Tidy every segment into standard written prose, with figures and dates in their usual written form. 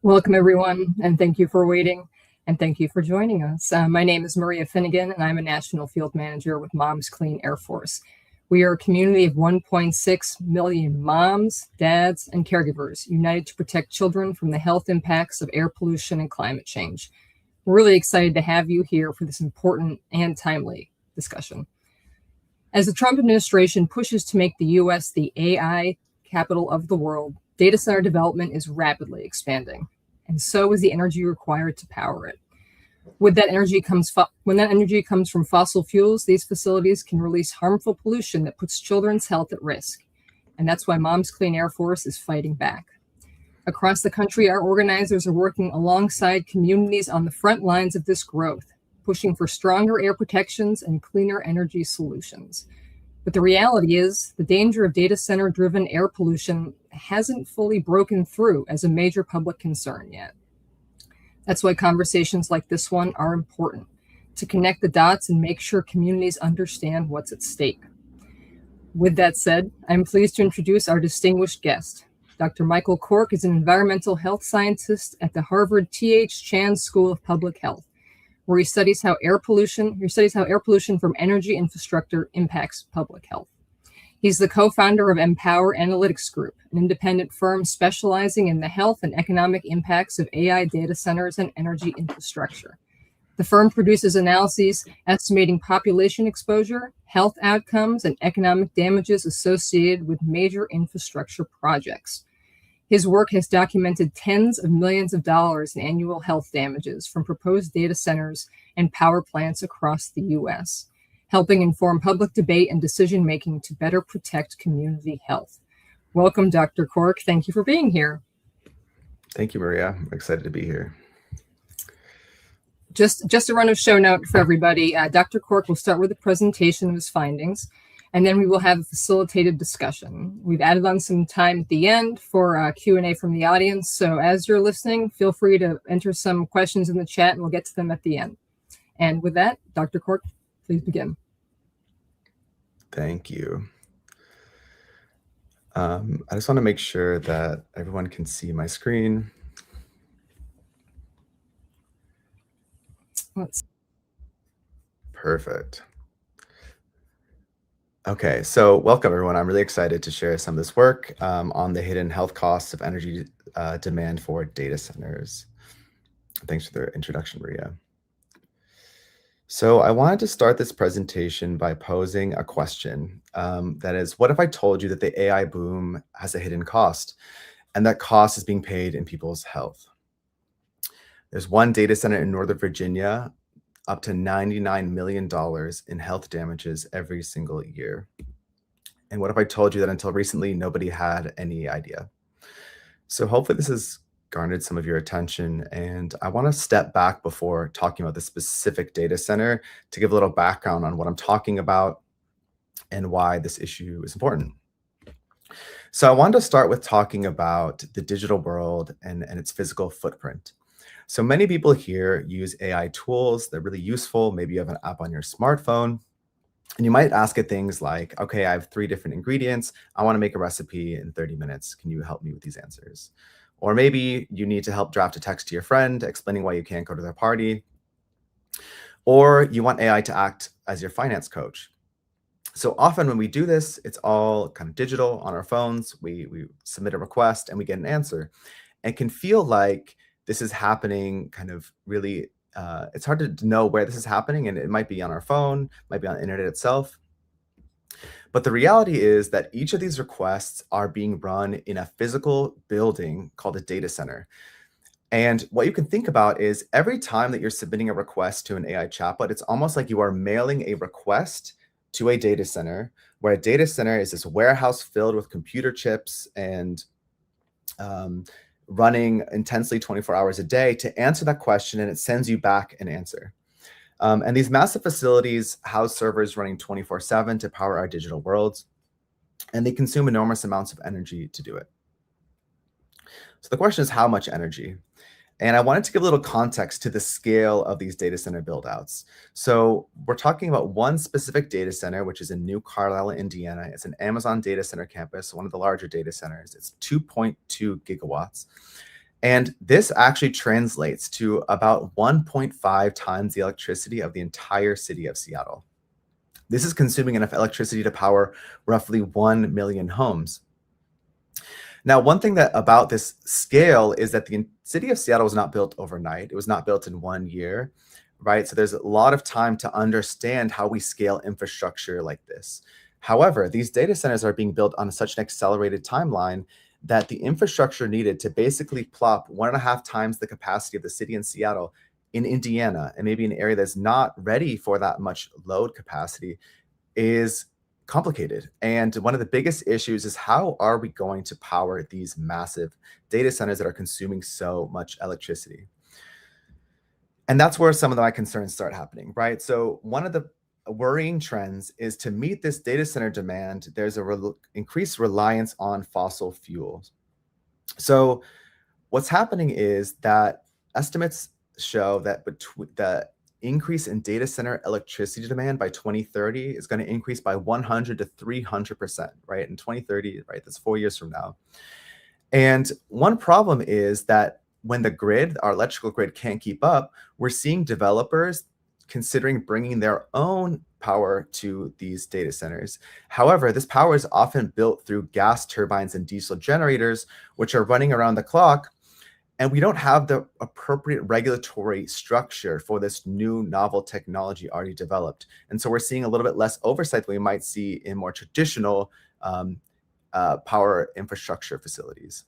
Welcome, everyone, and thank you for waiting, and thank you for joining us. My name is Maria Finnegan, and I'm a National Field Manager with Moms Clean Air Force. We are a community of 1.6 million moms, dads, and caregivers united to protect children from the health impacts of air pollution and climate change. We're really excited to have you here for this important and timely discussion. As the Trump administration pushes to make the U.S. the AI capital of the world, data center development is rapidly expanding, and so is the energy required to power it. When that energy comes from fossil fuels, these facilities can release harmful pollution that puts children's health at risk. And that's why Moms Clean Air Force is fighting back. Across the country, our organizers are working alongside communities on the front lines of this growth, pushing for stronger air protections and cleaner energy solutions. But the reality is, the danger of data center-driven air pollution hasn't fully broken through as a major public concern yet. That's why conversations like this one are important, to connect the dots and make sure communities understand what's at stake. With that said, I'm pleased to introduce our distinguished guest. Dr. Michael Cork is an environmental health scientist at the Harvard T.H. Chan School of Public Health, where he studies how air pollution from energy infrastructure impacts public health. He's the co-founder of Empower Analytics Group, an independent firm specializing in the health and economic impacts of AI data centers and energy infrastructure. The firm produces analyses estimating population exposure, health outcomes, and economic damages associated with major infrastructure projects. His work has documented tens of millions of dollars in annual health damages from proposed data centers and power plants across the U.S., helping inform public debate and decision-making to better protect community health. Welcome, Dr. Cork. Thank you for being here. Thank you, Maria. I'm excited to be here. Just a run of show note for everybody. Dr. Cork will start with a presentation of his findings, and then we will have a facilitated discussion. We've added on some time at the end for Q&A from the audience, so as you're listening, feel free to enter some questions in the chat, and we'll get to them at the end. And with that, Dr. Cork, please begin. Thank you. I just want to make sure that everyone can see my screen. Perfect. Okay, so welcome everyone. I'm really excited to share some of this work on the hidden health costs of energy demand for data centers. Thanks for the introduction, Maria. So I wanted to start this presentation by posing a question. That is, what if I told you that the AI boom has a hidden cost, and that cost is being paid in people's health? There's one data center in Northern Virginia, up to $99 million in health damages every single year. And what if I told you that until recently, nobody had any idea? So hopefully this has garnered some of your attention, and I want to step back before talking about the specific data center to give a little background on what I'm talking about and why this issue is important. So I wanted to start with talking about the digital world and its physical footprint. So many people here use AI tools. They're really useful. Maybe you have an app on your smartphone, and you might ask it things like, okay, I have 3 different ingredients. I want to make a recipe in 30 minutes. Can you help me with these answers? Or maybe you need to help draft a text to your friend explaining why you can't go to their party. Or you want AI to act as your finance coach. So often when we do this, it's all kind of digital on our phones. We submit a request and we get an answer. And it can feel like this is happening kind of really, it's hard to know where this is happening, and it might be on our phone, might be on the internet itself. But the reality is that each of these requests are being run in a physical building called a data center. And what you can think about is every time that you're submitting a request to an AI chatbot, it's almost like you are mailing a request to a data center, where a data center is this warehouse filled with computer chips and running intensely 24 hours a day to answer that question, and it sends you back an answer. And these massive facilities house servers running 24/7 to power our digital worlds, and they consume enormous amounts of energy to do it. So the question is, how much energy? And I wanted to give a little context to the scale of these data center buildouts. So we're talking about one specific data center, which is in New Carlisle, Indiana. It's an Amazon data center campus, one of the larger data centers. It's 2.2 gigawatts. And this actually translates to about 1.5 times the electricity of the entire city of Seattle. This is consuming enough electricity to power roughly 1 million homes. Now, one thing that about this scale is that the city of Seattle was not built overnight. It was not built in 1 year, right? So there's a lot of time to understand how we scale infrastructure like this. However, these data centers are being built on such an accelerated timeline that the infrastructure needed to basically plop 1.5 times the capacity of the city in Seattle in Indiana, and maybe an area that's not ready for that much load capacity, is complicated. And one of the biggest issues is, how are we going to power these massive data centers that are consuming so much electricity? And that's where some of my concerns start happening, right? So one of the worrying trends is, to meet this data center demand, there's a increased reliance on fossil fuels. So what's happening is that estimates show that the increase in data center electricity demand by 2030 is going to increase by 100 to 300%, right? In 2030, right? That's 4 years from now. And one problem is that when the grid, our electrical grid, can't keep up, we're seeing developers considering bringing their own power to these data centers. However, this power is often built through gas turbines and diesel generators, which are running around the clock. And we don't have the appropriate regulatory structure for this new novel technology already developed. And so we're seeing a little bit less oversight than we might see in more traditional power infrastructure facilities.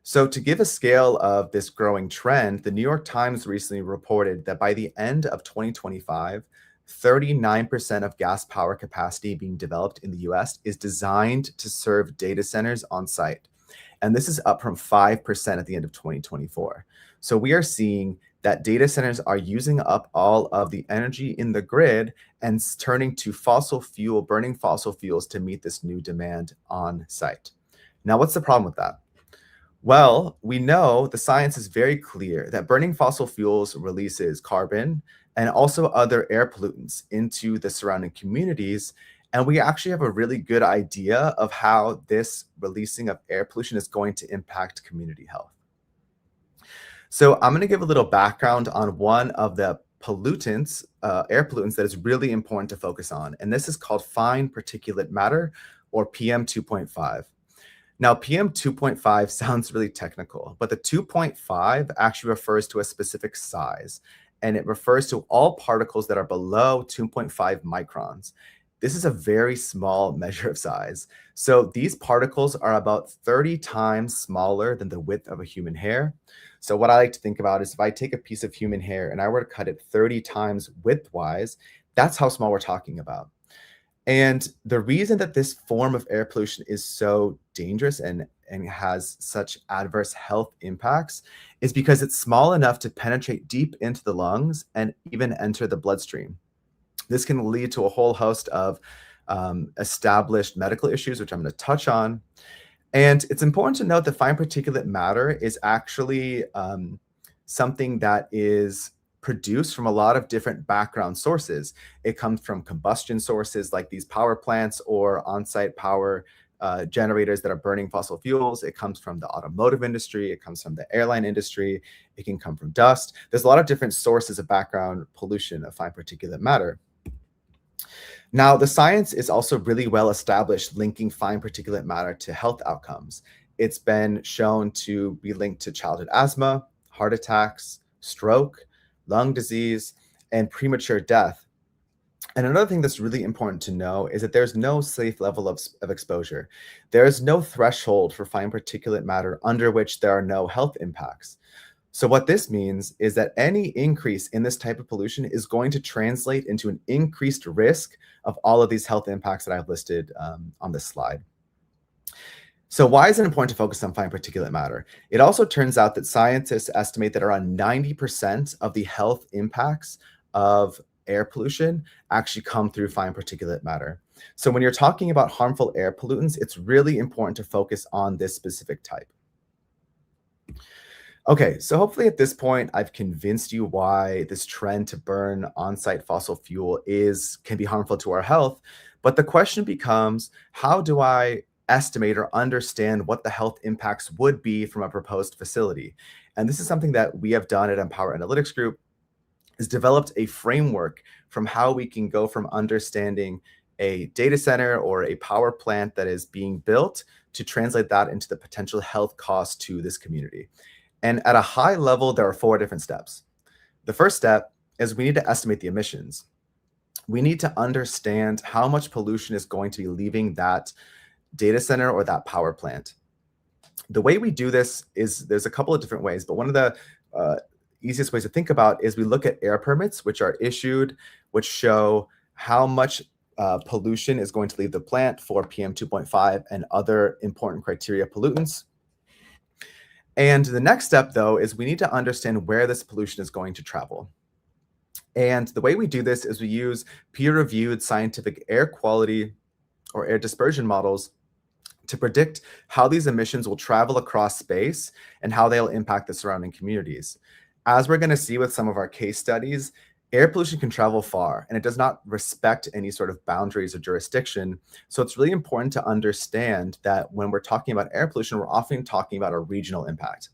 So to give a scale of this growing trend, the New York Times recently reported that by the end of 2025, 39% of gas power capacity being developed in the US is designed to serve data centers on site. And this is up from 5% at the end of 2024. So we are seeing that data centers are using up all of the energy in the grid and turning to burning fossil fuels to meet this new demand on site. Now, what's the problem with that? Well, we know the science is very clear that burning fossil fuels releases carbon and also other air pollutants into the surrounding communities. And we actually have a really good idea of how this releasing of air pollution is going to impact community health. So I'm going to give a little background on one of the pollutants, air pollutants, that is really important to focus on. And this is called fine particulate matter, or PM 2.5. Now, PM 2.5 sounds really technical, but the 2.5 actually refers to a specific size, and it refers to all particles that are below 2.5 microns. This is a very small measure of size. So these particles are about 30 times smaller than the width of a human hair. So what I like to think about is, if I take a piece of human hair and I were to cut it 30 times width-wise, that's how small we're talking about. And the reason that this form of air pollution is so dangerous and has such adverse health impacts is because it's small enough to penetrate deep into the lungs and even enter the bloodstream. This can lead to a whole host of established medical issues, which I'm going to touch on. And it's important to note that fine particulate matter is actually something that is produced from a lot of different background sources. It comes from combustion sources like these power plants or on-site power generators that are burning fossil fuels. It comes from the automotive industry. It comes from the airline industry. It can come from dust. There's a lot of different sources of background pollution of fine particulate matter. Now, the science is also really well established linking fine particulate matter to health outcomes. It's been shown to be linked to childhood asthma, heart attacks, stroke, lung disease, and premature death. And another thing that's really important to know is that there's no safe level of exposure. There is no threshold for fine particulate matter under which there are no health impacts. So what this means is that any increase in this type of pollution is going to translate into an increased risk of all of these health impacts that I've listed on this slide. So why is it important to focus on fine particulate matter? It also turns out that scientists estimate that around 90% of the health impacts of air pollution actually come through fine particulate matter. So when you're talking about harmful air pollutants, it's really important to focus on this specific type. Okay, so hopefully at this point, I've convinced you why this trend to burn on-site fossil fuel can be harmful to our health. But the question becomes, how do I estimate or understand what the health impacts would be from a proposed facility. And this is something that we have done at Empower Analytics Group, is developed a framework from how we can go from understanding a data center or a power plant that is being built to translate that into the potential health cost to this community. And at a high level, there are 4 different steps. The first step is we need to estimate the emissions. We need to understand how much pollution is going to be leaving that data center or that power plant. The way we do this is there's a couple of different ways, but one of the easiest ways to think about is we look at air permits, which are issued, which show how much pollution is going to leave the plant for PM 2.5 and other important criteria pollutants. And the next step, though, is we need to understand where this pollution is going to travel. And the way we do this is we use peer-reviewed scientific air quality or air dispersion models to predict how these emissions will travel across space and how they'll impact the surrounding communities. As we're going to see with some of our case studies, air pollution can travel far, and it does not respect any sort of boundaries or jurisdiction. So it's really important to understand that when we're talking about air pollution, we're often talking about a regional impact.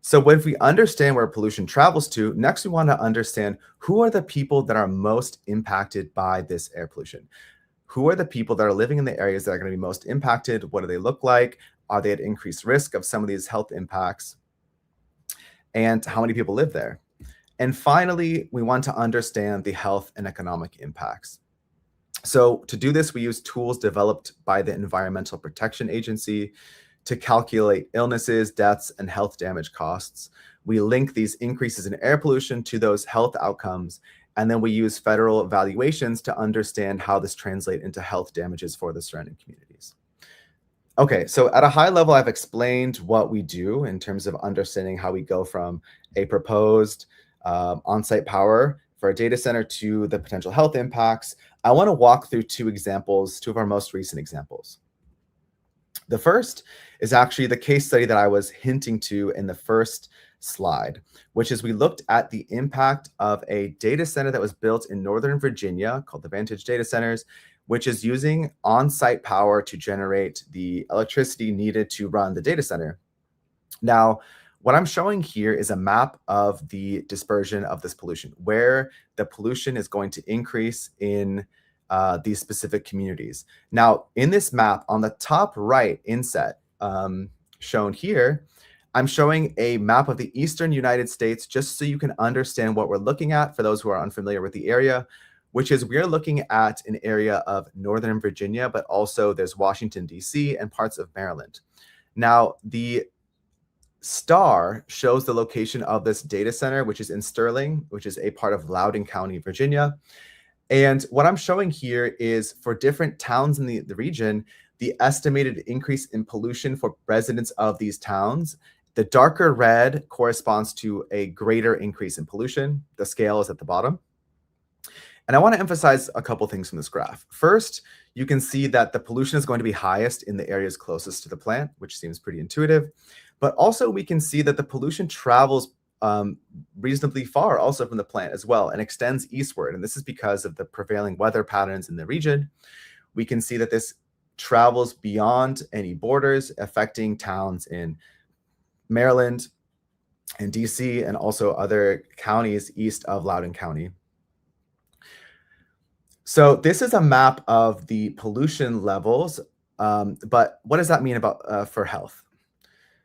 So if we understand where pollution travels to, next we want to understand who are the people that are most impacted by this air pollution. Who are the people that are living in the areas that are going to be most impacted? What do they look like? Are they at increased risk of some of these health impacts? And how many people live there? And finally, we want to understand the health and economic impacts. So to do this, we use tools developed by the Environmental Protection Agency to calculate illnesses, deaths, and health damage costs. We link these increases in air pollution to those health outcomes, and then we use federal evaluations to understand how this translates into health damages for the surrounding communities. Okay, so at a high level, I've explained what we do in terms of understanding how we go from a proposed on-site power for a data center to the potential health impacts. I want to walk through 2 examples, 2 of our most recent examples. The first is actually the case study that I was hinting to in the first slide, which is we looked at the impact of a data center that was built in Northern Virginia called the Vantage Data Centers, which is using on-site power to generate the electricity needed to run the data center. Now, what I'm showing here is a map of the dispersion of this pollution, where the pollution is going to increase in these specific communities. Now, in this map, on the top right inset shown here, I'm showing a map of the eastern United States just so you can understand what we're looking at for those who are unfamiliar with the area, which is we're looking at an area of Northern Virginia, but also there's Washington, D.C. and parts of Maryland. Now, the star shows the location of this data center, which is in Sterling, which is a part of Loudoun County, Virginia. And what I'm showing here is for different towns in the region, the estimated increase in pollution for residents of these towns. The darker red corresponds to a greater increase in pollution. The scale is at the bottom. And I want to emphasize a couple things from this graph. First, you can see that the pollution is going to be highest in the areas closest to the plant, which seems pretty intuitive. But also we can see that the pollution travels reasonably far also from the plant as well and extends eastward. And this is because of the prevailing weather patterns in the region. We can see that this travels beyond any borders, affecting towns in Maryland and DC and also other counties east of Loudoun County. So this is a map of the pollution levels, but what does that mean about for health?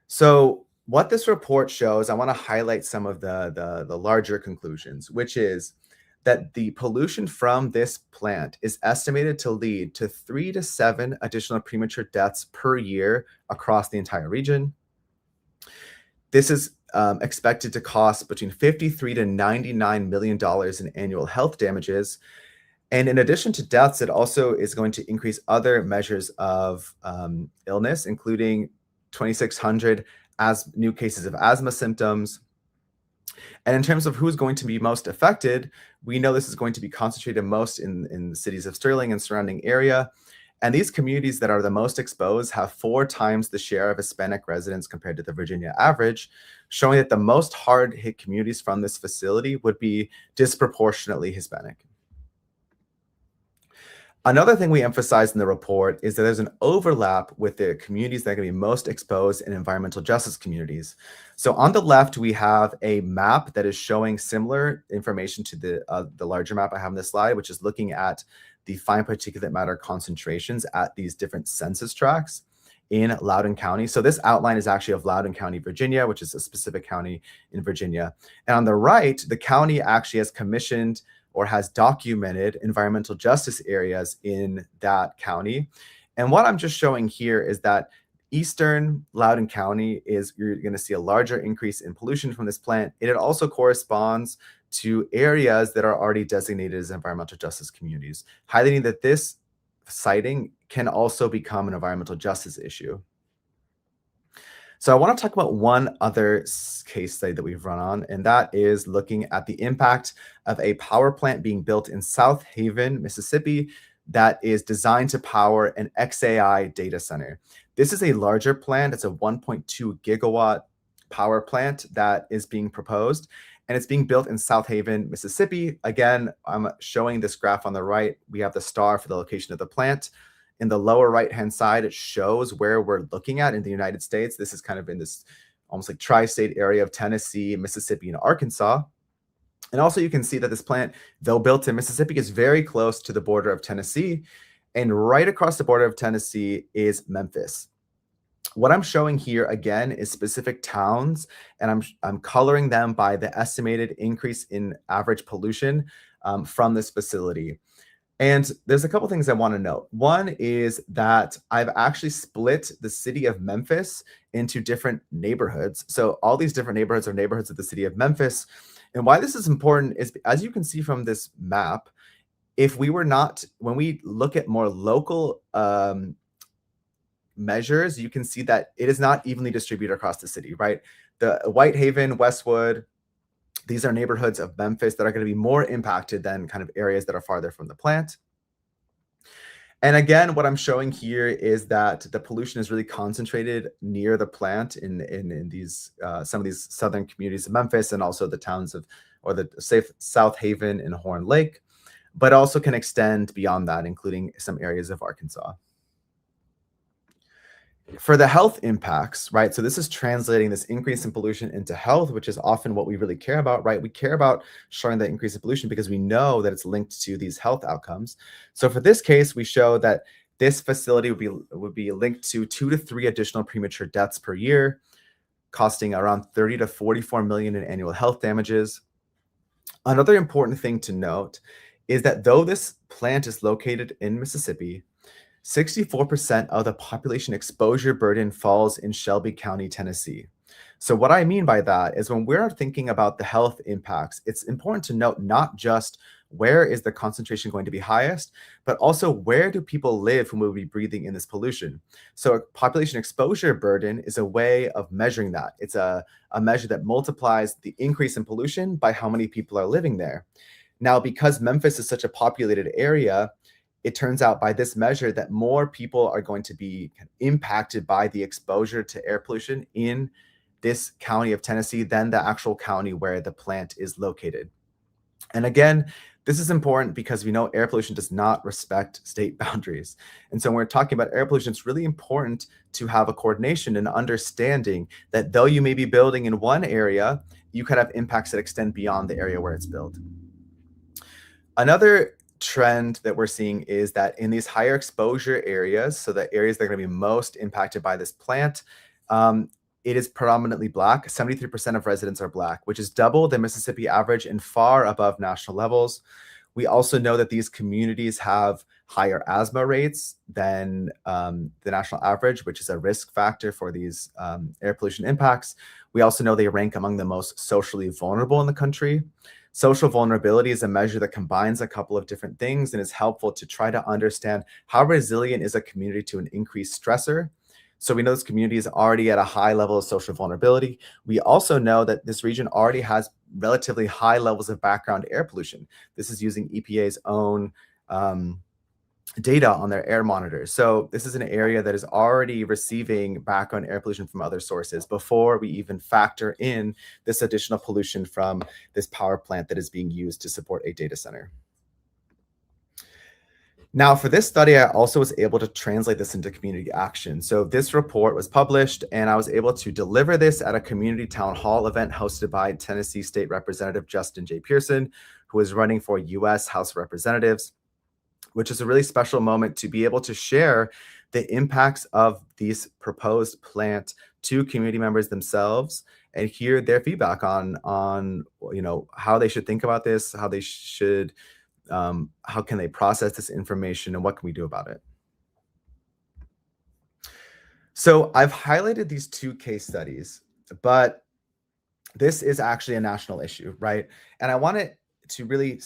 So what this report shows, I want to highlight some of the larger conclusions, which is that the pollution from this plant is estimated to lead to 3 to 7 additional premature deaths per year across the entire region. This is expected to cost between $53 to $99 million in annual health damages. And in addition to deaths, it also is going to increase other measures of illness, including 2,600 new cases of asthma symptoms. And in terms of who's going to be most affected, we know this is going to be concentrated most in the cities of Sterling and surrounding area. And these communities that are the most exposed have 4 times the share of Hispanic residents compared to the Virginia average, showing that the most hard-hit communities from this facility would be disproportionately Hispanic. Another thing we emphasize in the report is that there's an overlap with the communities that are going to be most exposed in environmental justice communities. So on the left, we have a map that is showing similar information to the larger map I have on this slide, which is looking at the fine particulate matter concentrations at these different census tracts in Loudoun County. So this outline is actually of Loudoun County, Virginia, which is a specific county in Virginia. And on the right, the county actually has commissioned or has documented environmental justice areas in that county. And what I'm just showing here is that eastern Loudoun County you're going to see a larger increase in pollution from this plant. It also corresponds to areas that are already designated as environmental justice communities, highlighting that this siting can also become an environmental justice issue. So I want to talk about one other case study that we've run on, and that is looking at the impact of a power plant being built in South Haven, Mississippi, that is designed to power an XAI data center. This is a larger plant. It's a 1.2 gigawatt power plant that is being proposed, and it's being built in South Haven, Mississippi. Again, I'm showing this graph on the right. We have the star for the location of the plant. In the lower right-hand side, it shows where we're looking at in the United States. This is kind of in this almost like tri-state area of Tennessee, Mississippi, and Arkansas. And also you can see that this plant, though built in Mississippi, is very close to the border of Tennessee. And right across the border of Tennessee is Memphis. What I'm showing here, again, is specific towns, and I'm coloring them by the estimated increase in average pollution from this facility. And there's a couple things I want to note. One is that I've actually split the city of Memphis into different neighborhoods. So all these different neighborhoods are neighborhoods of the city of Memphis. And why this is important is, as you can see from this map, when we look at more local measures, you can see that it is not evenly distributed across the city, right? The Whitehaven, Westwood, these are neighborhoods of Memphis that are going to be more impacted than kind of areas that are farther from the plant. And again, what I'm showing here is that the pollution is really concentrated near the plant in these some of these southern communities of Memphis, and also the towns of, or the South Haven and Horn Lake, but also can extend beyond that, including some areas of Arkansas. For the health impacts, right? So this is translating this increase in pollution into health, which is often what we really care about, right? We care about showing the increase in pollution because we know that it's linked to these health outcomes. So for this case, we show that this facility would be linked to 2 to 3 additional premature deaths per year, costing around 30 to 44 million in annual health damages. Another important thing to note is that though this plant is located in Mississippi, 64% of the population exposure burden falls in Shelby County, Tennessee. So what I mean by that is when we're thinking about the health impacts, it's important to note not just where is the concentration going to be highest, but also where do people live who will be breathing in this pollution. So a population exposure burden is a way of measuring that. It's a measure that multiplies the increase in pollution by how many people are living there. Now, because Memphis is such a populated area, it turns out by this measure that more people are going to be impacted by the exposure to air pollution in this county of Tennessee than the actual county where the plant is located. And again, this is important because we know air pollution does not respect state boundaries. And so when we're talking about air pollution, it's really important to have a coordination and understanding that though you may be building in one area, you could have impacts that extend beyond the area where it's built. Another trend that we're seeing is that in these higher exposure areas, so the areas that are going to be most impacted by this plant, it is predominantly Black. 73% of residents are Black, which is double the Mississippi average and far above national levels. We also know that these communities have higher asthma rates than the national average, which is a risk factor for these air pollution impacts. We also know they rank among the most socially vulnerable in the country. Social vulnerability is a measure that combines a couple of different things and is helpful to try to understand how resilient is a community to an increased stressor. So we know this community is already at a high level of social vulnerability. We also know that this region already has relatively high levels of background air pollution. This is using EPA's own data on their air monitors. So this is an area that is already receiving background air pollution from other sources before we even factor in this additional pollution from this power plant that is being used to support a data center. Now, for this study, I also was able to translate this into community action. So this report was published, and I was able to deliver this at a community town hall event hosted by Tennessee State Representative Justin J. Pearson, who is running for U.S. House of Representatives, which is a really special moment to be able to share the impacts of these proposed plant to community members themselves and hear their feedback on how they should think about this, how they should how can they process this information, and what can we do about it? So I've highlighted these two case studies, but this is actually a national issue, right? And I want it to really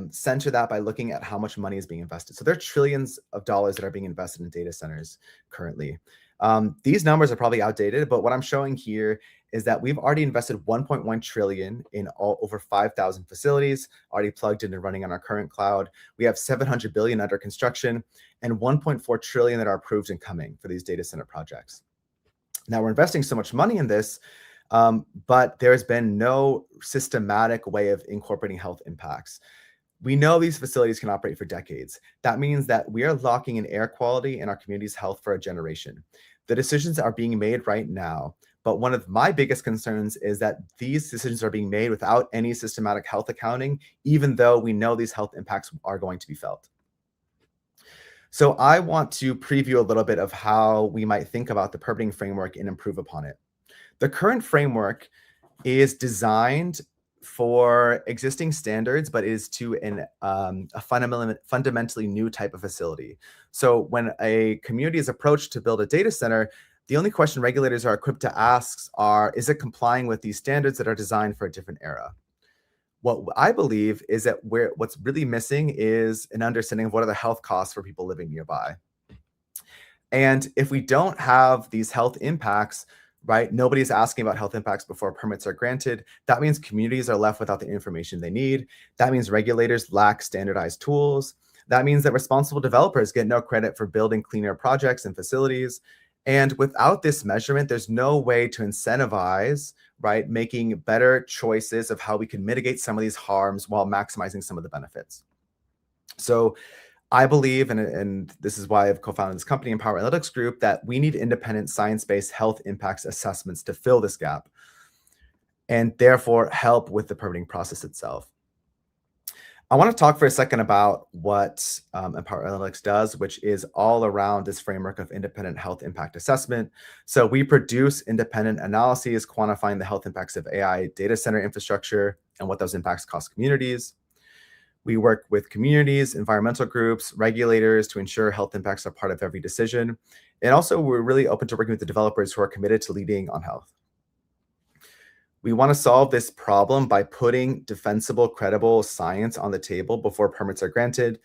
center that by looking at how much money is being invested. So there are trillions of dollars that are being invested in data centers currently. These numbers are probably outdated, but what I'm showing here is that we've already invested 1.1 trillion in over 5,000 facilities already plugged in and running on our current cloud. We have 700 billion under construction and 1.4 trillion that are approved and coming for these data center projects. Now we're investing so much money in this, but there's been no systematic way of incorporating health impacts. We know these facilities can operate for decades. That means that we are locking in air quality and our community's health for a generation. The decisions are being made right now, but one of my biggest concerns is that these decisions are being made without any systematic health accounting, even though we know these health impacts are going to be felt. So I want to preview a little bit of how we might think about the permitting framework and improve upon it. The current framework is designed for existing standards, but is to a fundamentally new type of facility. So when a community is approached to build a data center, the only question regulators are equipped to ask are, is it complying with these standards that are designed for a different era? What I believe is that what's really missing is an understanding of what are the health costs for people living nearby. And if we don't have these health impacts, right, nobody's asking about health impacts before permits are granted. That means communities are left without the information they need. That means regulators lack standardized tools. That means that responsible developers get no credit for building cleaner projects and facilities. And without this measurement, there's no way to incentivize, right, making better choices of how we can mitigate some of these harms while maximizing some of the benefits. So I believe, and this is why I've co-founded this company, Empower Analytics Group, that we need independent science-based health impacts assessments to fill this gap and therefore help with the permitting process itself. I want to talk for a second about what Empower Analytics does, which is all around this framework of independent health impact assessment. So we produce independent analyses quantifying the health impacts of AI data center infrastructure and what those impacts cost communities. We work with communities, environmental groups, regulators to ensure health impacts are part of every decision. And also, we're really open to working with the developers who are committed to leading on health. We want to solve this problem by putting defensible, credible science on the table before permits are granted.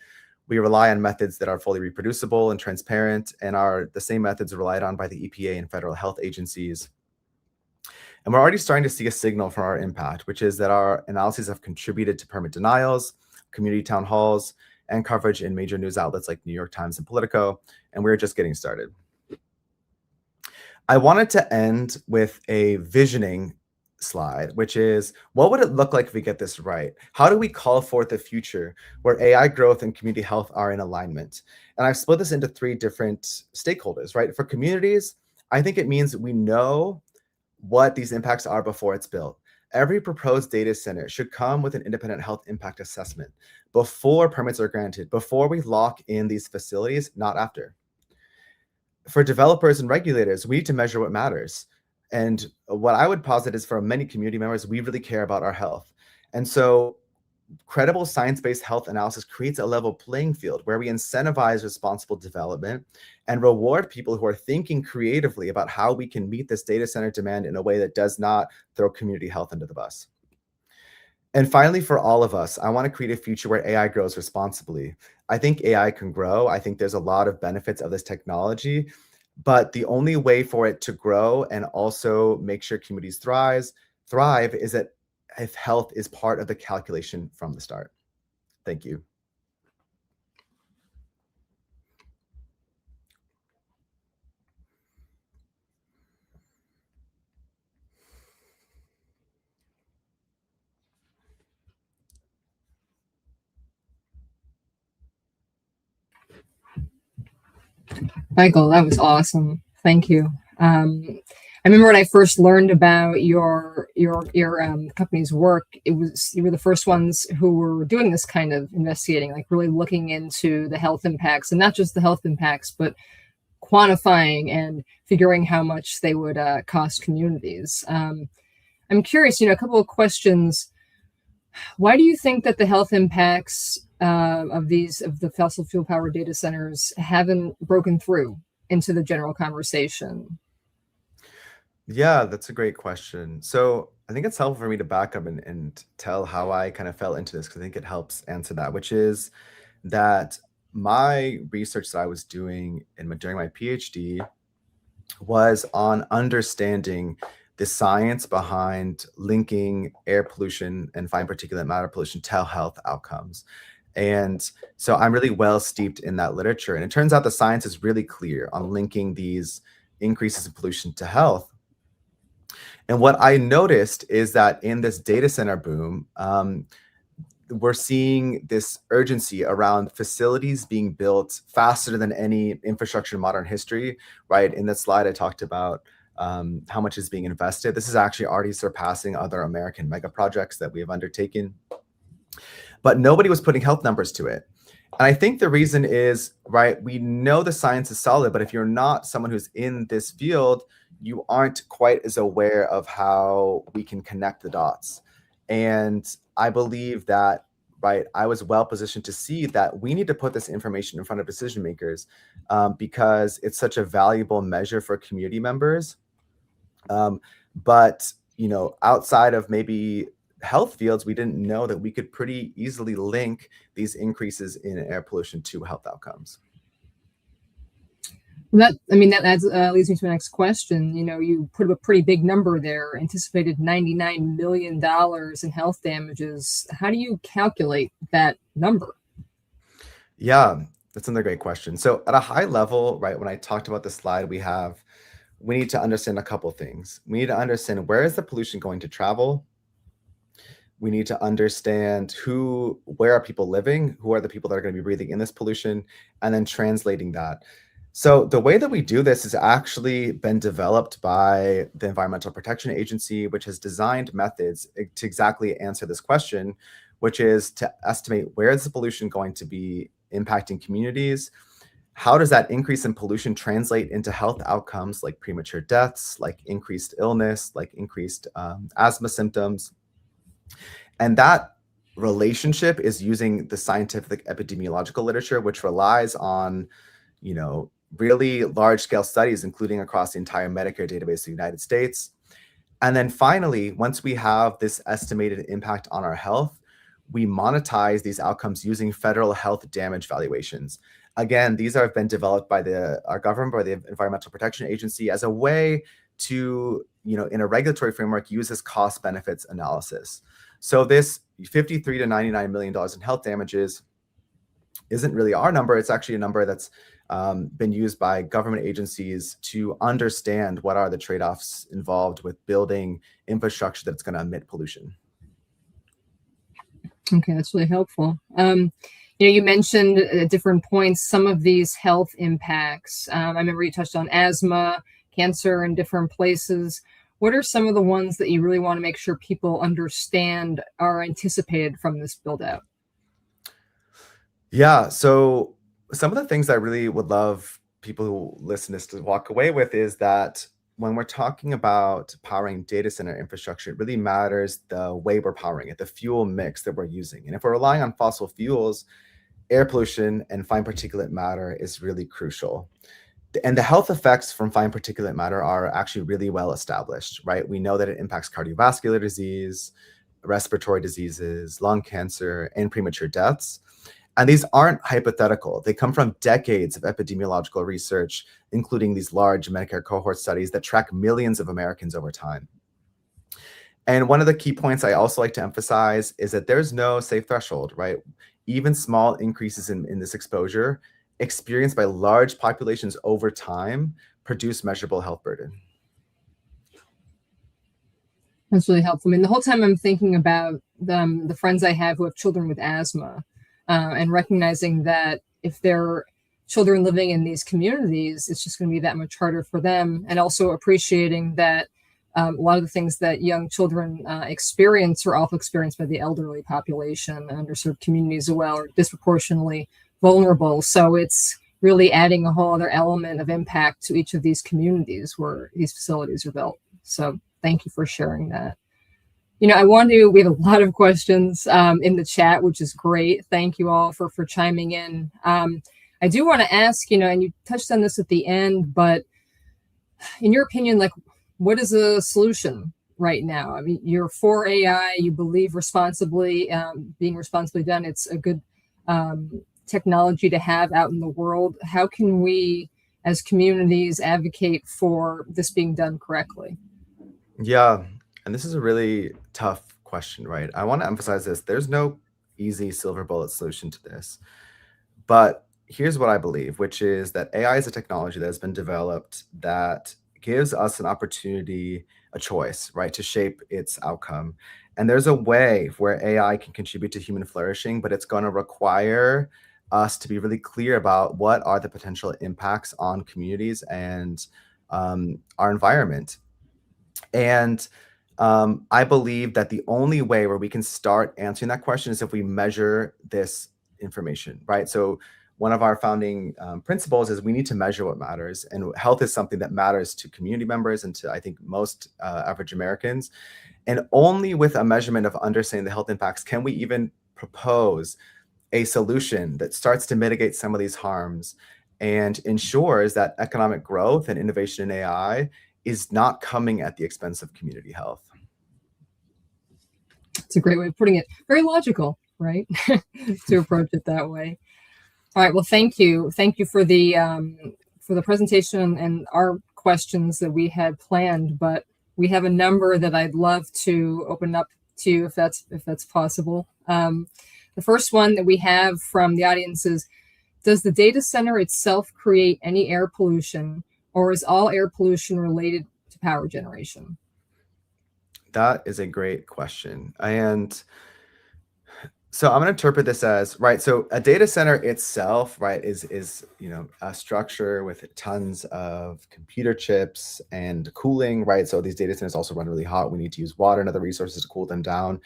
We rely on methods that are fully reproducible and transparent, and are the same methods relied on by the EPA and federal health agencies. And we're already starting to see a signal from our impact, which is that our analyses have contributed to permit denials, community town halls, and coverage in major news outlets like New York Times and Politico, and we're just getting started. I wanted to end with a visioning slide, which is, what would it look like if we get this right? How do we call forth a future where AI growth and community health are in alignment? And I've split this into three different stakeholders, right? For communities, I think it means we know what these impacts are before it's built. Every proposed data center should come with an independent health impact assessment before permits are granted, before we lock in these facilities, not after. For developers and regulators, we need to measure what matters. And what I would posit is, for many community members, we really care about our health. And so credible science-based health analysis creates a level playing field where we incentivize responsible development and reward people who are thinking creatively about how we can meet this data center demand in a way that does not throw community health under the bus. And finally, for all of us, I want to create a future where AI grows responsibly. I think AI can grow. I think there's a lot of benefits of this technology, but the only way for it to grow and also make sure communities thrive is that if health is part of the calculation from the start. Thank you. Michael, that was awesome. Thank you. I remember when I first learned about your company's work. It was you were the first ones who were doing this kind of investigating, like really looking into the health impacts, and not just the health impacts, but quantifying and figuring how much they would cost communities. I'm curious, a couple of questions. Why do you think that the health impacts of the fossil fuel powered data centers haven't broken through into the general conversation? Yeah, that's a great question. So I think it's helpful for me to back up and tell how I kind of fell into this because I think it helps answer that, which is that my research that I was doing during my PhD was on understanding the science behind linking air pollution and fine particulate matter pollution to health outcomes. And so I'm really well steeped in that literature. And it turns out the science is really clear on linking these increases in pollution to health. And what I noticed is that in this data center boom, we're seeing this urgency around facilities being built faster than any infrastructure in modern history, right? In this slide, I talked about how much is being invested. This is actually already surpassing other American mega projects that we have undertaken. But nobody was putting health numbers to it. And I think the reason is, right, we know the science is solid, but if you're not someone who's in this field, you aren't quite as aware of how we can connect the dots. And I believe that, right, I was well positioned to see that we need to put this information in front of decision makers because it's such a valuable measure for community members. But, outside of maybe health fields, we didn't know that we could pretty easily link these increases in air pollution to health outcomes. That leads me to the next question. You put up a pretty big number there, anticipated $99 million in health damages. How do you calculate that number? Yeah, that's another great question. So at a high level, right, when I talked about the slide, we need to understand a couple things. We need to understand where is the pollution going to travel. We need to understand where are people living, who are the people that are going to be breathing in this pollution, and then translating that. So the way that we do this has actually been developed by the Environmental Protection Agency, which has designed methods to exactly answer this question, which is to estimate where is the pollution going to be impacting communities. How does that increase in pollution translate into health outcomes like premature deaths, like increased illness, like increased asthma symptoms? And that relationship is using the scientific epidemiological literature, which relies on, really large scale studies, including across the entire Medicare database of the United States. And then finally, once we have this estimated impact on our health, we monetize these outcomes using federal health damage valuations. Again, these have been developed by our government, by the Environmental Protection Agency, as a way to, in a regulatory framework, use this cost benefits analysis. So this $53 to $99 million in health damages isn't really our number. It's actually a number that's been used by government agencies to understand what are the trade-offs involved with building infrastructure that's going to emit pollution. Okay, that's really helpful. You mentioned at different points some of these health impacts. I remember you touched on asthma, cancer in different places. What are some of the ones that you really want to make sure people understand are anticipated from this build out? Yeah, so some of the things I really would love people who listen to this to walk away with is that when we're talking about powering data center infrastructure, it really matters the way we're powering it, the fuel mix that we're using. And if we're relying on fossil fuels, air pollution and fine particulate matter is really crucial. And the health effects from fine particulate matter are actually really well established, right? We know that it impacts cardiovascular disease, respiratory diseases, lung cancer, and premature deaths. And these aren't hypothetical. They come from decades of epidemiological research, including these large Medicare cohort studies that track millions of Americans over time. And one of the key points I also like to emphasize is that there's no safe threshold, right? Even small increases in this exposure experienced by large populations over time produce measurable health burden. That's really helpful. The whole time I'm thinking about the friends I have who have children with asthma, and recognizing that if they're children living in these communities, it's just going to be that much harder for them. And also appreciating that a lot of the things that young children experience are also experienced by the elderly population and underserved communities as well, are disproportionately vulnerable. So it's really adding a whole other element of impact to each of these communities where these facilities are built. So thank you for sharing that. We have a lot of questions in the chat, which is great. Thank you all for chiming in. I do want to ask, and you touched on this at the end, but in your opinion, like, what is a solution right now? I mean, you're for AI, you believe responsibly, being responsibly done. It's a good technology to have out in the world. How can we, as communities, advocate for this being done correctly? Yeah, and this is a really tough question, right? I want to emphasize this. There's no easy silver bullet solution to this. But here's what I believe, which is that AI is a technology that has been developed that gives us an opportunity, a choice, right, to shape its outcome. And there's a way where AI can contribute to human flourishing, but it's going to require us to be really clear about what are the potential impacts on communities and our environment. And I believe that the only way where we can start answering that question is if we measure this information, right? So one of our founding principles is we need to measure what matters, and health is something that matters to community members and to, I think, most average Americans. And only with a measurement of understanding the health impacts can we even propose a solution that starts to mitigate some of these harms and ensures that economic growth and innovation in AI is not coming at the expense of community health. It's a great way of putting it. Very logical, right? To approach it that way. All right. Well, thank you. Thank you for the presentation and our questions that we had planned. But we have a number that I'd love to open up to you if that's possible. The first one that we have from the audience is: does the data center itself create any air pollution, or is all air pollution related to power generation? That is a great question. And so I'm going to interpret this as, right, so a data center itself, right, is a structure with tons of computer chips and cooling, right? So these data centers also run really hot. We need to use water and other resources to cool them down.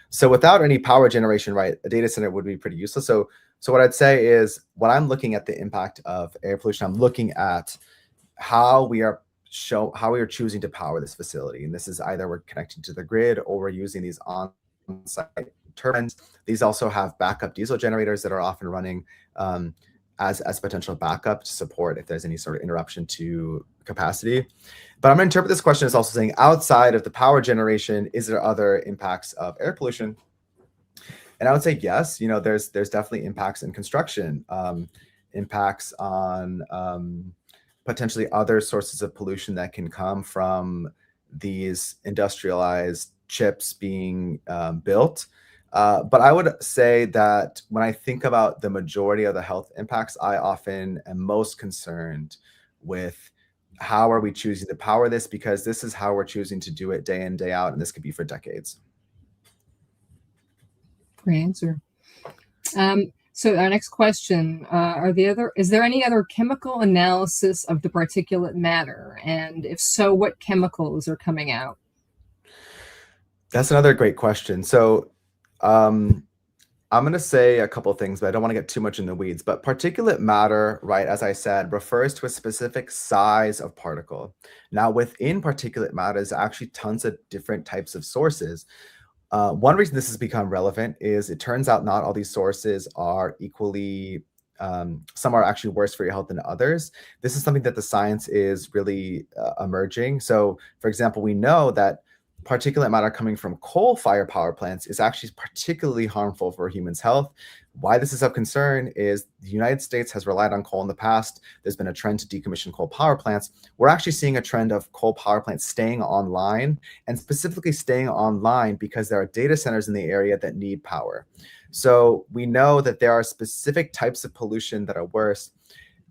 So without any power generation, right, a data center would be pretty useless. So what I'd say is, when I'm looking at the impact of air pollution, I'm looking at how we are choosing to power this facility. And this is either we're connecting to the grid or we're using these on-site turbines. These also have backup diesel generators that are often running as potential backup to support if there's any sort of interruption to capacity. But I'm going to interpret this question as also saying, outside of the power generation, is there other impacts of air pollution? And I would say yes. There's definitely impacts in construction, impacts on potentially other sources of pollution that can come from these industrialized chips being built. But I would say that when I think about the majority of the health impacts, I often am most concerned with how are we choosing to power this, because this is how we're choosing to do it day in, day out, and this could be for decades. Great answer. So our next question, is there any other chemical analysis of the particulate matter? And if so, what chemicals are coming out? That's another great question. So I'm going to say a couple of things, but I don't want to get too much in the weeds. But particulate matter, right, as I said, refers to a specific size of particle. Now, within particulate matter, there's actually tons of different types of sources. One reason this has become relevant is it turns out not all these sources are equally, some are actually worse for your health than others. This is something that the science is really emerging. So, for example, we know that particulate matter coming from coal-fired power plants is actually particularly harmful for humans' health. Why this is of concern is the United States has relied on coal in the past. There's been a trend to decommission coal power plants. We're actually seeing a trend of coal power plants staying online, and specifically staying online because there are data centers in the area that need power. So we know that there are specific types of pollution that are worse.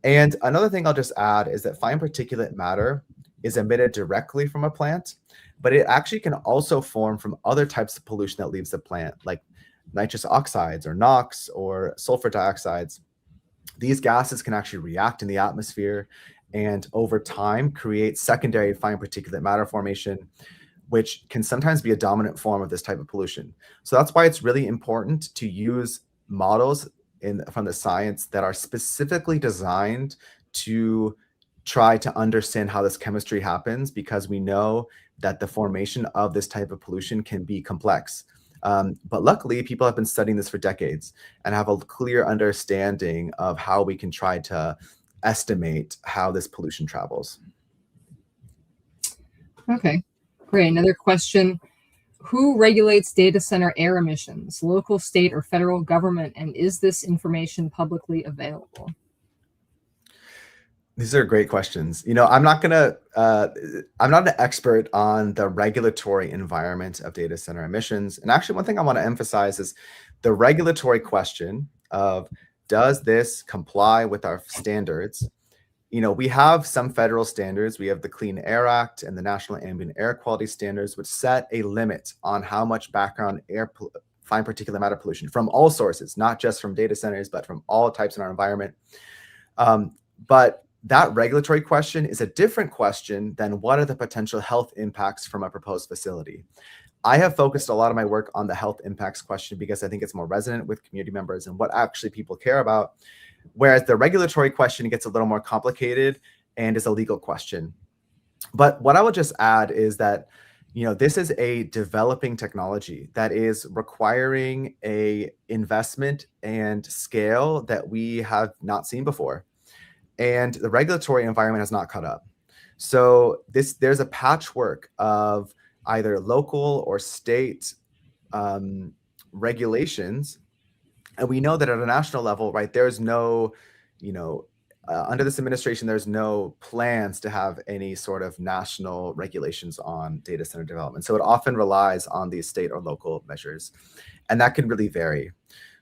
And another thing I'll just add is that fine particulate matter is emitted directly from a plant, but it actually can also form from other types of pollution that leaves the plant, like nitrous oxides or NOx or sulfur dioxides. These gases can actually react in the atmosphere and over time create secondary fine particulate matter formation, which can sometimes be a dominant form of this type of pollution. So that's why it's really important to use models from the science that are specifically designed to try to understand how this chemistry happens, because we know that the formation of this type of pollution can be complex. But luckily, people have been studying this for decades and have a clear understanding of how we can try to estimate how this pollution travels. Okay, great. Another question. Who regulates data center air emissions, local, state, or federal government? And is this information publicly available? These are great questions. I'm not an expert on the regulatory environment of data center emissions. And actually, one thing I want to emphasize is the regulatory question of, does this comply with our standards? We have some federal standards. We have the Clean Air Act and the National Ambient Air Quality Standards, which set a limit on how much background air fine particulate matter pollution from all sources, not just from data centers, but from all types in our environment. But that regulatory question is a different question than what are the potential health impacts from a proposed facility. I have focused a lot of my work on the health impacts question because I think it's more resonant with community members and what actually people care about. Whereas the regulatory question gets a little more complicated and is a legal question. But what I will just add is that, this is a developing technology that is requiring a investment and scale that we have not seen before. And the regulatory environment has not caught up. So there's a patchwork of either local or state regulations. And we know that at a national level, right, there's no, under this administration, there's no plans to have any sort of national regulations on data center development. So it often relies on these state or local measures, and that can really vary.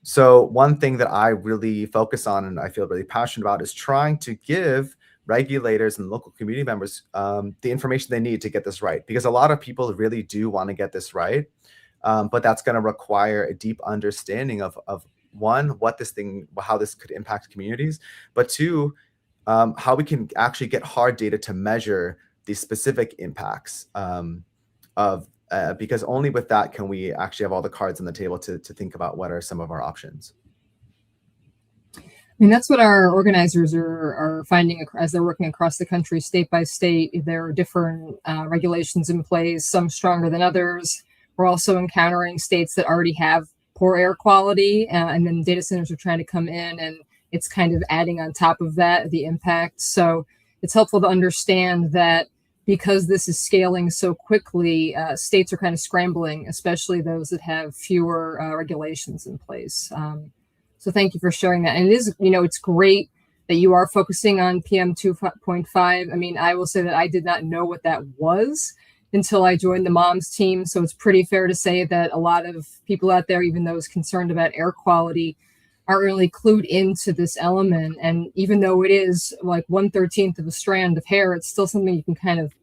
So one thing that I really focus on and I feel really passionate about is trying to give regulators and local community members the information they need to get this right, because a lot of people really do want to get this right, but that's going to require a deep understanding of one, how this could impact communities, but two, how we can actually get hard data to measure the specific impacts because only with that can we actually have all the cards on the table to think about what are some of our options. I mean, that's what our organizers are finding as they're working across the country, state by state. There are different regulations in place, some stronger than others. We're also encountering states that already have poor air quality, and then data centers are trying to come in, and it's kind of adding on top of that the impact. So it's helpful to understand that because this is scaling so quickly, states are kind of scrambling, especially those that have fewer regulations in place. So thank you for sharing that. And it is, it's great that you are focusing on PM 2.5. I mean, I will say that I did not know what that was until I joined the MOMS team. So it's pretty fair to say that a lot of people out there, even those concerned about air quality, aren't really clued into this element. And even though it is like 1/13 of a strand of hair, it's still something you can kind of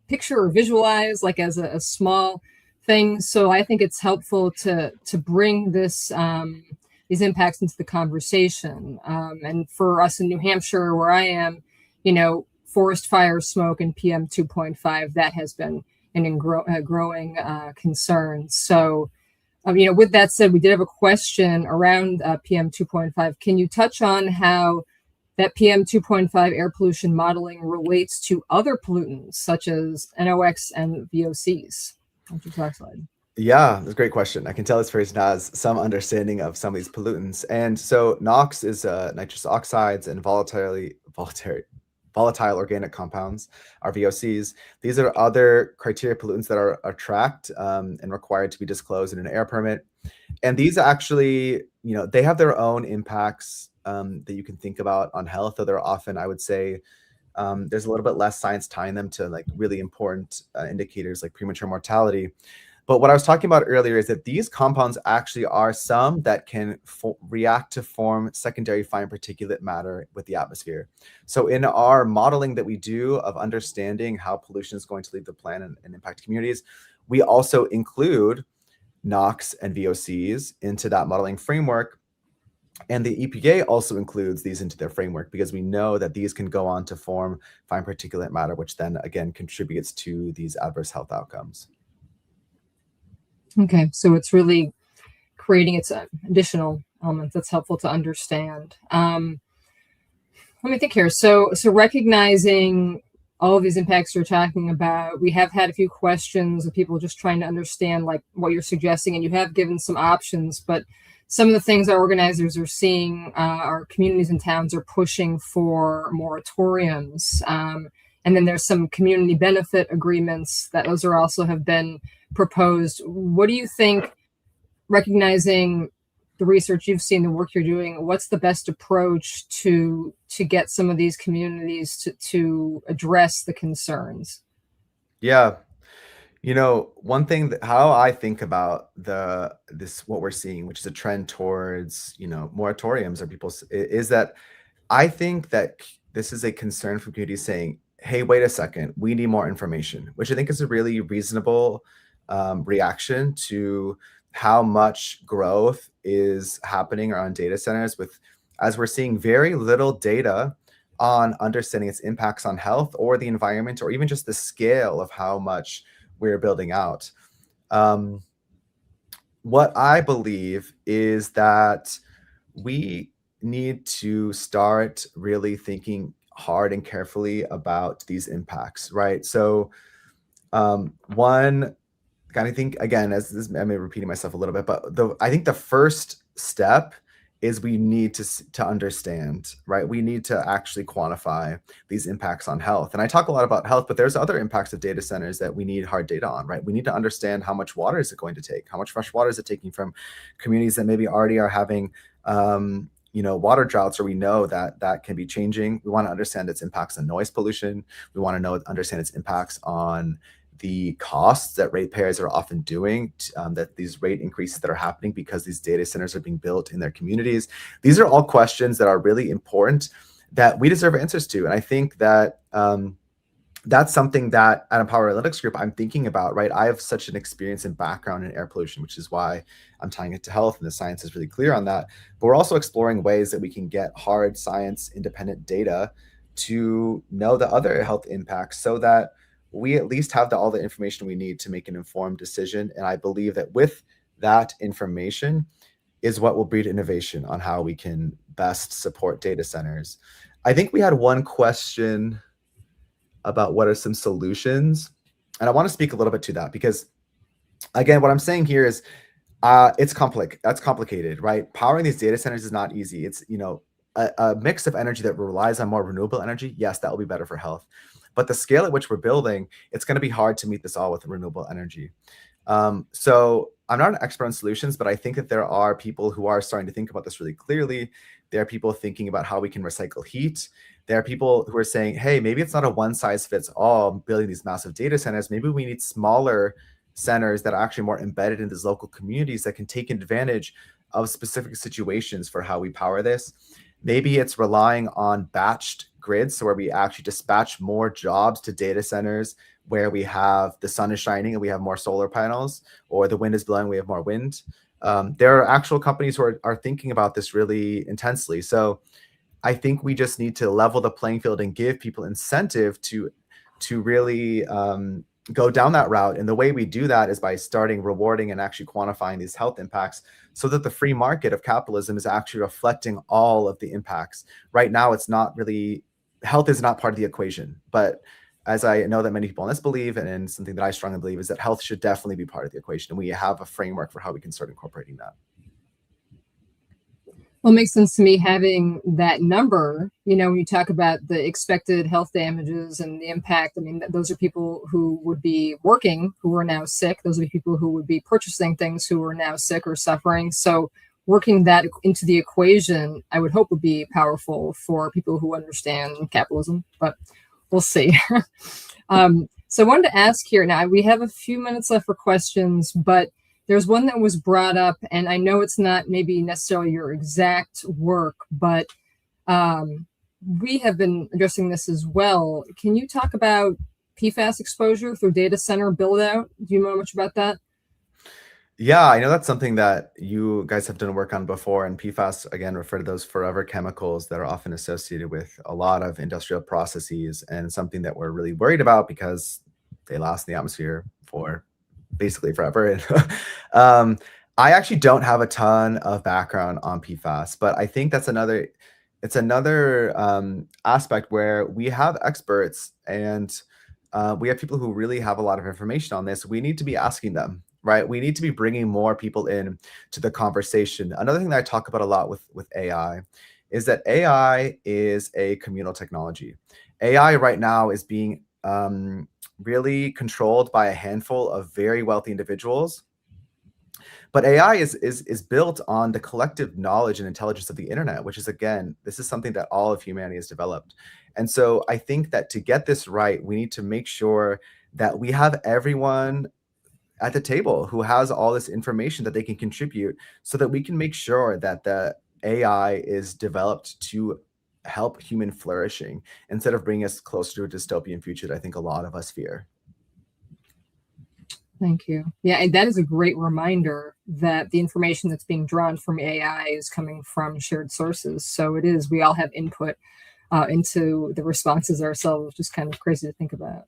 picture or visualize like as a small thing. So I think it's helpful to bring this these impacts into the conversation. And for us in New Hampshire, where I am, forest fire smoke and PM 2.5, that has been an growing concern. So with that said, we did have a question around PM 2.5. Can you touch on how that PM 2.5 air pollution modeling relates to other pollutants such as NOx and VOCs? Onto the next slide. Yeah, that's a great question. I can tell this person has some understanding of some of these pollutants. And so NOx is nitrous oxides and volatile organic compounds, are VOCs. These are other criteria pollutants that are tracked and required to be disclosed in an air permit. And these actually, they have their own impacts that you can think about on health, though they're often, I would say, there's a little bit less science tying them to like really important indicators like premature mortality. But what I was talking about earlier is that these compounds actually are some that can react to form secondary fine particulate matter with the atmosphere. So in our modeling that we do of understanding how pollution is going to leave the planet and impact communities, we also include NOx and VOCs into that modeling framework. And the EPA also includes these into their framework because we know that these can go on to form fine particulate matter, which then again contributes to these adverse health outcomes. Okay, so it's really creating its additional elements that's helpful to understand. Let me think here. So recognizing all of these impacts you're talking about, we have had a few questions of people just trying to understand like what you're suggesting, and you have given some options, but some of the things our organizers are seeing, our communities and towns are pushing for moratoriums. And then there's some community benefit agreements that those are also have been proposed. What do you think, recognizing the research you've seen, the work you're doing, what's the best approach to get some of these communities to address the concerns? Yeah. One thing that how I think about what we're seeing, which is a trend towards, moratoriums or is that I think that this is a concern from communities saying, hey, wait a second, we need more information, which I think is a really reasonable reaction to how much growth is happening around data centers as we're seeing very little data on understanding its impacts on health or the environment, or even just the scale of how much we're building out. What I believe is that we need to start really thinking hard and carefully about these impacts, right? So, one kind of think again, as this, I may be repeating myself a little bit, but I think the first step is we need to understand, right? We need to actually quantify these impacts on health. And I talk a lot about health, but there's other impacts of data centers that we need hard data on, right? We need to understand how much water is it going to take? How much fresh water is it taking from communities that maybe already are having, water droughts, or we know that can be changing. We want to understand its impacts on noise pollution. We want to understand its impacts on the costs that ratepayers are often doing, that these rate increases that are happening because these data centers are being built in their communities. These are all questions that are really important that we deserve answers to. And I think that that's something that at Empower Analytics Group I'm thinking about, right? I have such an experience and background in air pollution, which is why I'm tying it to health, and the science is really clear on that. But we're also exploring ways that we can get hard science independent data to know the other health impacts so that we at least have all the information we need to make an informed decision. And I believe that with that information is what will breed innovation on how we can best support data centers. I think we had one question about what are some solutions. And I want to speak a little bit to that because, again, what I'm saying here is it's complex. That's complicated, right? Powering these data centers is not easy. It's, a mix of energy that relies on more renewable energy. Yes, that will be better for health. But the scale at which we're building, it's going to be hard to meet this all with renewable energy. So I'm not an expert on solutions, but I think that there are people who are starting to think about this really clearly. There are people thinking about how we can recycle heat. There are people who are saying, hey, maybe it's not a one size fits all building these massive data centers. Maybe we need smaller centers that are actually more embedded in these local communities that can take advantage of specific situations for how we power this. Maybe it's relying on batched grids, so where we actually dispatch more jobs to data centers where we have the sun is shining and we have more solar panels, or the wind is blowing, we have more wind. There are actual companies who are thinking about this really intensely. So I think we just need to level the playing field and give people incentive to really go down that route. And the way we do that is by starting rewarding and actually quantifying these health impacts so that the free market of capitalism is actually reflecting all of the impacts. Right now, it's not really, health is not part of the equation. But as I know that many people on this believe, and something that I strongly believe, is that health should definitely be part of the equation. And we have a framework for how we can start incorporating that. Well, it makes sense to me having that number, when you talk about the expected health damages and the impact. I mean, those are people who would be working, who are now sick. Those are people who would be purchasing things who are now sick or suffering. So working that into the equation, I would hope would be powerful for people who understand capitalism, but we'll see. So I wanted to ask here now, we have a few minutes left for questions, but there's one that was brought up, and I know it's not maybe necessarily your exact work, but we have been addressing this as well. Can you talk about PFAS exposure through data center build out? Do you know much about that? Yeah, I know that's something that you guys have done work on before, and PFAS, again, refer to those forever chemicals that are often associated with a lot of industrial processes, and something that we're really worried about because they last in the atmosphere for basically forever. And I actually don't have a ton of background on PFAS, but I think it's another aspect where we have experts and we have people who really have a lot of information on this. We need to be asking them, right? We need to be bringing more people in to the conversation. Another thing that I talk about a lot with AI is that AI is a communal technology. AI right now is being really controlled by a handful of very wealthy individuals. But AI is built on the collective knowledge and intelligence of the internet, which is, again, this is something that all of humanity has developed. And so I think that to get this right, we need to make sure that we have everyone at the table who has all this information that they can contribute, so that we can make sure that the AI is developed to help human flourishing instead of bringing us closer to a dystopian future that I think a lot of us fear. Thank you. Yeah, and that is a great reminder that the information that's being drawn from AI is coming from shared sources. So it is, we all have input into the responses ourselves, which is kind of crazy to think about.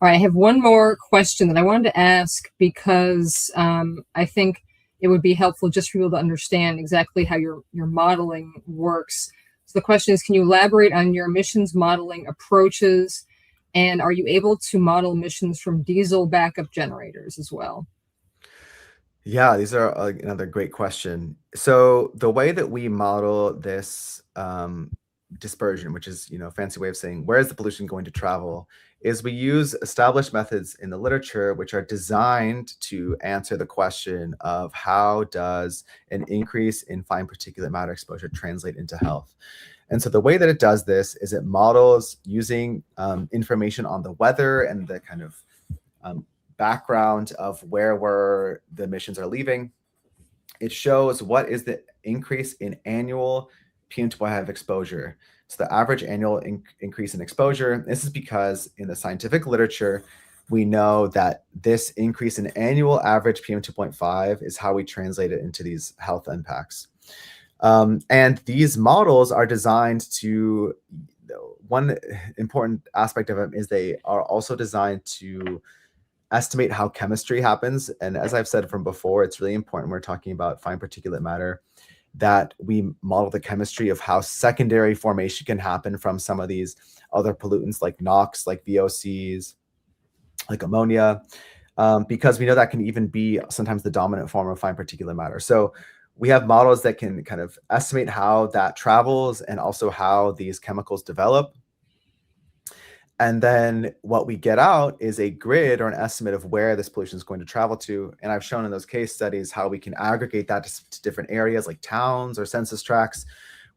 All right, I have one more question that I wanted to ask because I think it would be helpful just for people to understand exactly how your modeling works. So the question is, can you elaborate on your emissions modeling approaches? And are you able to model emissions from diesel backup generators as well? Yeah, these are another great question. So the way that we model this dispersion, which is, a fancy way of saying where is the pollution going to travel, is we use established methods in the literature which are designed to answer the question of how does an increase in fine particulate matter exposure translate into health. And so the way that it does this is it models using information on the weather and the kind of background of where the emissions are leaving. It shows what is the increase in annual PM2.5 exposure. So the average annual increase in exposure. This is because in the scientific literature, we know that this increase in annual average PM2.5 is how we translate it into these health impacts. And these models are designed to, one important aspect of them is they are also designed to estimate how chemistry happens. And as I've said from before, it's really important when we're talking about fine particulate matter that we model the chemistry of how secondary formation can happen from some of these other pollutants like NOx, like VOCs, like ammonia, because we know that can even be sometimes the dominant form of fine particulate matter. So we have models that can kind of estimate how that travels and also how these chemicals develop. And then what we get out is a grid or an estimate of where this pollution is going to travel to. And I've shown in those case studies how we can aggregate that to different areas like towns or census tracts,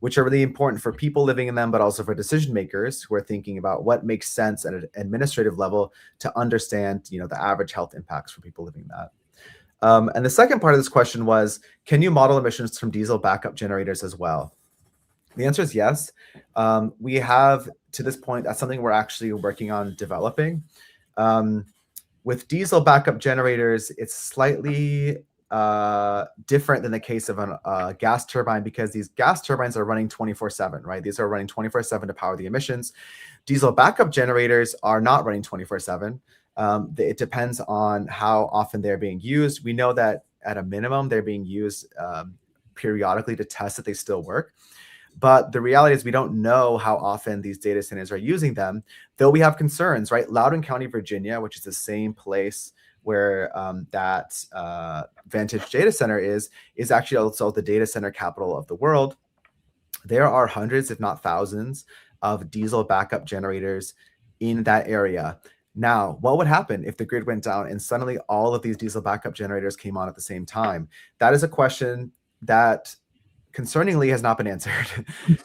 which are really important for people living in them, but also for decision makers who are thinking about what makes sense at an administrative level to understand, the average health impacts for people living that. And the second part of this question was, can you model emissions from diesel backup generators as well? The answer is yes. We have, to this point, that's something we're actually working on developing. With diesel backup generators, it's slightly different than the case of a gas turbine, because these gas turbines are running 24/7, right? These are running 24/7 to power the emissions. Diesel backup generators are not running 24/7. It depends on how often they're being used. We know that at a minimum, they're being used periodically to test that they still work. But the reality is we don't know how often these data centers are using them, though we have concerns, right? Loudoun County, Virginia, which is the same place where that Vantage data center is actually also the data center capital of the world. There are hundreds, if not thousands, of diesel backup generators in that area. Now, what would happen if the grid went down and suddenly all of these diesel backup generators came on at the same time? That is a question that concerningly has not been answered.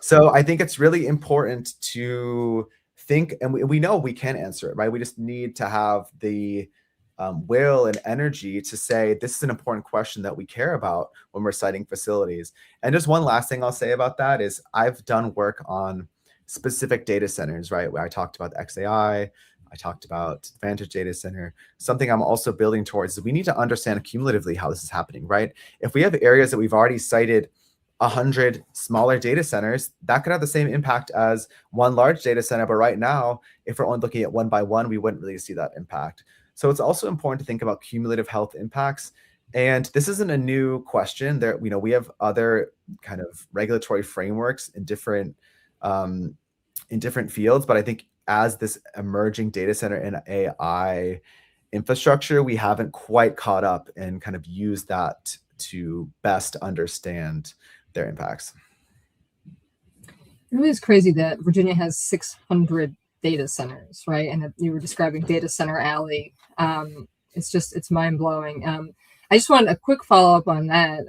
So I think it's really important to think, and we know we can answer it, right? We just need to have the will and energy to say, this is an important question that we care about when we're siting facilities. And just one last thing I'll say about that is I've done work on specific data centers, right? Where I talked about the XAI, I talked about Vantage Data Center. Something I'm also building towards is we need to understand cumulatively how this is happening, right? If we have areas that we've already cited 100 smaller data centers, that could have the same impact as one large data center. But right now, if we're only looking at one by one, we wouldn't really see that impact. So it's also important to think about cumulative health impacts. And this isn't a new question. There, we have other kind of regulatory frameworks in different fields, but I think as this emerging data center and AI infrastructure, we haven't quite caught up and kind of used that to best understand their impacts. It really is crazy that Virginia has 600 data centers, right? And that you were describing Data Center Alley. It's mind-blowing. I just want a quick follow-up on that.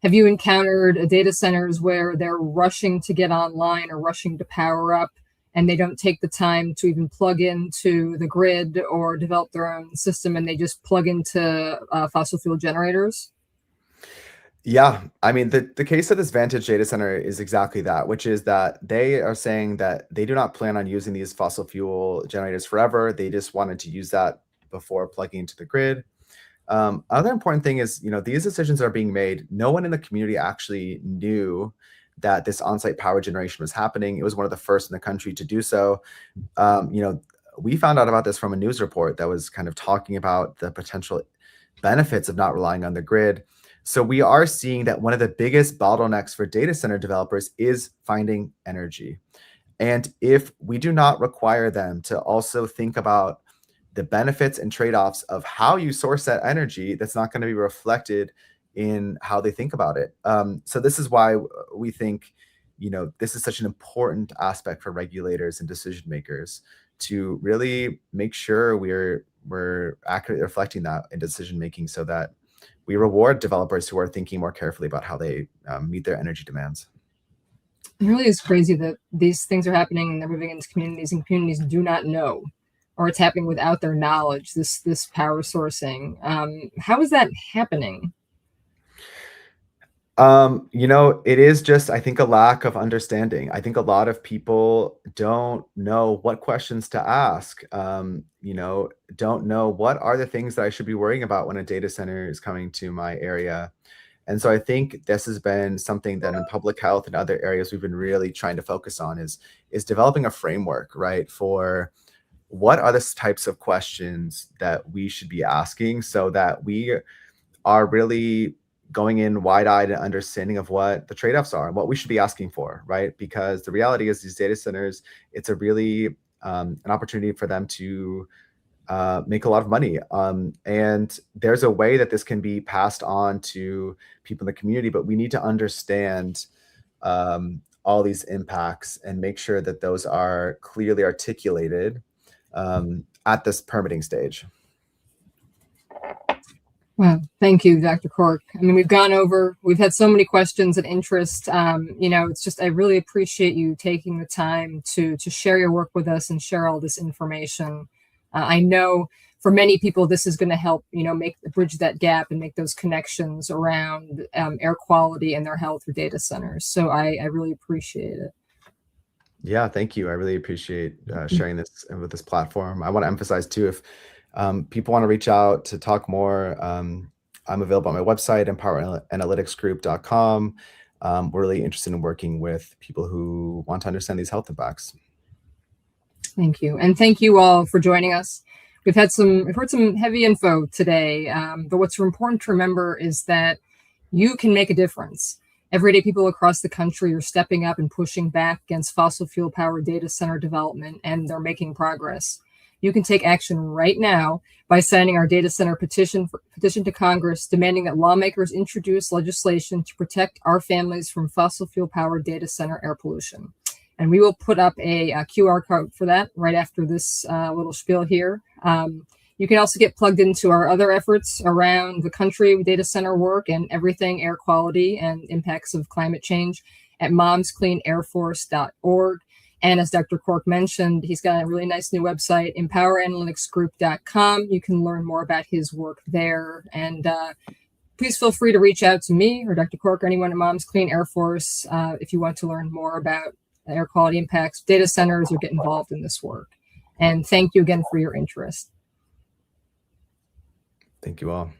Have you encountered data centers where they're rushing to get online or rushing to power up, and they don't take the time to even plug into the grid or develop their own system, and they just plug into fossil fuel generators? Yeah, I mean, the case of this Vantage data center is exactly that, which is that they are saying that they do not plan on using these fossil fuel generators forever. They just wanted to use that before plugging into the grid. Another important thing is, these decisions are being made. No one in the community actually knew that this on-site power generation was happening. It was one of the first in the country to do so. We found out about this from a news report that was kind of talking about the potential benefits of not relying on the grid. So we are seeing that one of the biggest bottlenecks for data center developers is finding energy. And if we do not require them to also think about the benefits and trade-offs of how you source that energy, that's not going to be reflected in how they think about it. So this is why we think, this is such an important aspect for regulators and decision makers to really make sure we're accurately reflecting that in decision making, so that we reward developers who are thinking more carefully about how they meet their energy demands. It really is crazy that these things are happening and they're moving into communities, and communities do not know, or it's happening without their knowledge, this power sourcing. How is that happening? It is just, I think, a lack of understanding. I think a lot of people don't know what questions to ask, don't know what are the things that I should be worrying about when a data center is coming to my area. And so I think this has been something that in public health and other areas we've been really trying to focus on is developing a framework, right, for what are the types of questions that we should be asking, so that we are really going in wide-eyed and understanding of what the trade-offs are and what we should be asking for, right? Because the reality is these data centers, it's a really an opportunity for them to make a lot of money. And there's a way that this can be passed on to people in the community, but we need to understand all these impacts and make sure that those are clearly articulated at this permitting stage. Well, thank you, Dr. Cork. I mean, we've had so many questions and interest. It's just, I really appreciate you taking the time to share your work with us and share all this information. I know for many people, this is going to help, bridge that gap and make those connections around air quality and their health for data centers. So I really appreciate it. Yeah, thank you. I really appreciate sharing this with this platform. I want to emphasize too, if people want to reach out to talk more, I'm available on my website, empoweranalyticsgroup.com. We're really interested in working with people who want to understand these health impacts. Thank you. And thank you all for joining us. We've heard some heavy info today, but what's important to remember is that you can make a difference. Everyday people across the country are stepping up and pushing back against fossil fuel powered data center development, and they're making progress. You can take action right now by signing our data center petition to Congress, demanding that lawmakers introduce legislation to protect our families from fossil fuel powered data center air pollution. And we will put up a QR code for that right after this little spiel here. You can also get plugged into our other efforts around the country with data center work and everything air quality and impacts of climate change at momscleanairforce.org. And as Dr. Cork mentioned, he's got a really nice new website, empoweranalyticsgroup.com. You can learn more about his work there. And please feel free to reach out to me or Dr. Cork or anyone at Moms Clean Air Force if you want to learn more about air quality impacts, data centers, or get involved in this work. And thank you again for your interest. Thank you all.